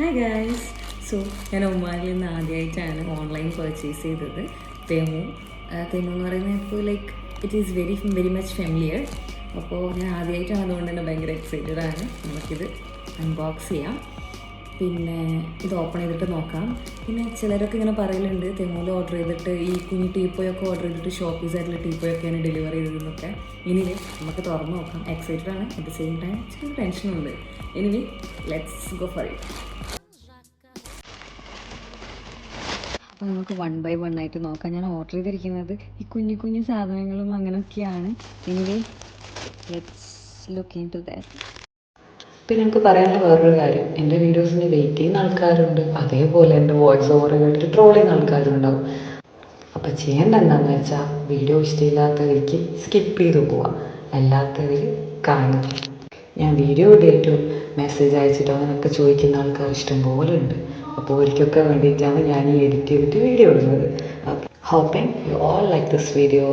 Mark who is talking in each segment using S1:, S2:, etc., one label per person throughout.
S1: Hi guys. So ഞാൻ ഒമാനിൽ നിന്ന് ആദ്യമായിട്ടാണ് ഓൺലൈൻ പർച്ചേസ് ചെയ്തത്. തെമു എന്ന് പറയുന്നത് ഇപ്പോൾ like it is very much familiar. അപ്പോൾ ഞാൻ ആദ്യമായിട്ടാണ്, അതുകൊണ്ട് തന്നെ ഭയങ്കര എക്സൈറ്റഡ് ആണ്. നമുക്കിത് അൺബോക്സ് ചെയ്യാം, പിന്നെ ഇത് ഓപ്പൺ ചെയ്തിട്ട് നോക്കാം. പിന്നെ ചിലരൊക്കെ ഇങ്ങനെ പറയലുണ്ട് തെമുവിൽ ഓർഡർ ചെയ്തിട്ട് ഈ കുഞ്ഞു ടീപ്പോയൊക്കെ ഓർഡർ ചെയ്തിട്ട് ഷോപ്പീസ് ആയിട്ടുള്ള ടീപ്പോയൊക്കെയാണ് ഡെലിവറി ചെയ്തതെന്നൊക്കെ. എനിവേ നമുക്ക് തുറന്ന് നോക്കാം. എക്സൈറ്റഡ് ആണ്, അറ്റ് ദ സെയിം ടൈം ചെറിയ ടെൻഷനുണ്ട്. Anyway let's go for it. അപ്പോൾ നമുക്ക് 1 by 1 ആയിട്ട് നോക്കാം. ഞാൻ ഓർഡർ ചെയ്തിരിക്കുന്നത് ഈ കുഞ്ഞു സാധനങ്ങളും അങ്ങനെയൊക്കെയാണ്. Anyway let's look into that.
S2: പിന്നെ എനിക്ക് പറയാനുള്ള വേറൊരു കാര്യം, എൻ്റെ വീഡിയോസിന് വെയിറ്റ് ചെയ്യുന്ന ആൾക്കാരുണ്ട്, അതേപോലെ എൻ്റെ വോയിസ് ഓവർ കേട്ടിട്ട് ട്രോൾ ചെയ്യുന്ന ആൾക്കാരുണ്ടാവും. അപ്പോൾ ചെയ്യേണ്ട എന്താണെന്ന് വെച്ചാൽ വീഡിയോ ഇഷ്ടമില്ലാത്തവർക്ക് സ്കിപ്പ് ചെയ്ത് പോവാം, അല്ലാത്തവർ കാണുക. ഞാൻ വീഡിയോ ഇട്ടിട്ടോ മെസ്സേജ് അയച്ചിട്ടോ അങ്ങനെയൊക്കെ ചോദിക്കുന്ന ആൾക്കാർ ഇഷ്ടം പോലെ ഉണ്ട്. അപ്പോൾ അവർക്കൊക്കെ വേണ്ടിയിട്ടാണ് ഞാൻ ഈ എഡിറ്റ് ചെയ്തിട്ട് വീഡിയോ ഇടുന്നത്. Hoping you all like this video.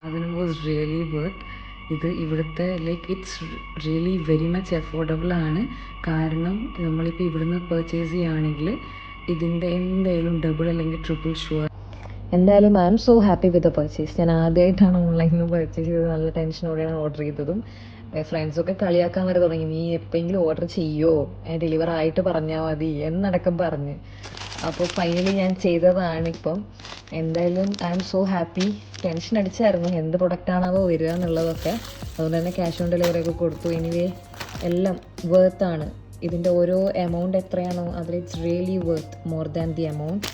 S1: അതിന് വാസ് റിയലി വർത്ത്. ഇത് ഇവിടുത്തെ like it's really very much affordable ആണ്. കാരണം നമ്മളിപ്പോൾ ഇവിടുന്ന് പർച്ചേസ് ചെയ്യുകയാണെങ്കിൽ ഇതിൻ്റെ എന്തായാലും ഡബിൾ അല്ലെങ്കിൽ ട്രിപ്പിൾ ഷുവർ. എന്തായാലും I'm so happy with the purchase. ഞാൻ ആദ്യമായിട്ടാണ് ഓൺലൈനിൽ നിന്ന് പർച്ചേസ് ചെയ്തത്. നല്ല ടെൻഷനോടെയാണ് ഓർഡർ ചെയ്തതും. ഫ്രണ്ട്സൊക്കെ കളിയാക്കാൻ വരെ തുടങ്ങി, നീ എപ്പോഴെങ്കിലും ഓർഡർ ചെയ്യുമോ, ഡെലിവർ ആയിട്ട് പറഞ്ഞാൽ മതി എന്നടക്കം പറഞ്ഞ്. അപ്പോൾ ഫൈനലി ഞാൻ ചെയ്തതാണ് ഇപ്പം. എന്തായാലും I'm so happy. Tension അടിച്ചായിരുന്നു എന്ത് പ്രൊഡക്റ്റാണാവോ വരിക എന്നുള്ളതൊക്കെ. അതുകൊണ്ട് തന്നെ ക്യാഷ് ഓൺ ഡെലിവറി ഒക്കെ കൊടുത്തു. എനിവേ എല്ലാം വേർത്താണ്. ഇതിൻ്റെ ഓരോ എമൗണ്ട് എത്രയാണോ അതിൽ it's really worth more than the amount.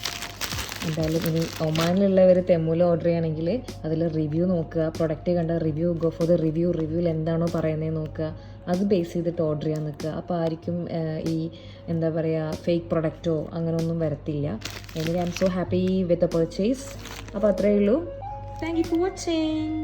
S1: എന്തായാലും ഇനി ഒമാനിലുള്ളവർ തെമുവിൽ ഓർഡർ ചെയ്യുകയാണെങ്കിൽ അതിൽ റിവ്യൂ നോക്കുക, പ്രൊഡക്റ്റ് കണ്ട റിവ്യൂ ഗോ ഫോർ ദ റിവ്യൂവിൽ എന്താണോ പറയുന്നത് നോക്കുക, അത് ബേസ് ചെയ്തിട്ട് ഓർഡർ ചെയ്യാൻ നിൽക്കുക. അപ്പോൾ ആർക്കും ഈ എന്താ പറയുക ഫേക്ക് പ്രൊഡക്റ്റോ അങ്ങനെയൊന്നും വരത്തില്ല. എനിക്ക് I M so happy with the purchase. അപ്പോൾ അത്രയേ ഉള്ളൂ. Thank you for watching.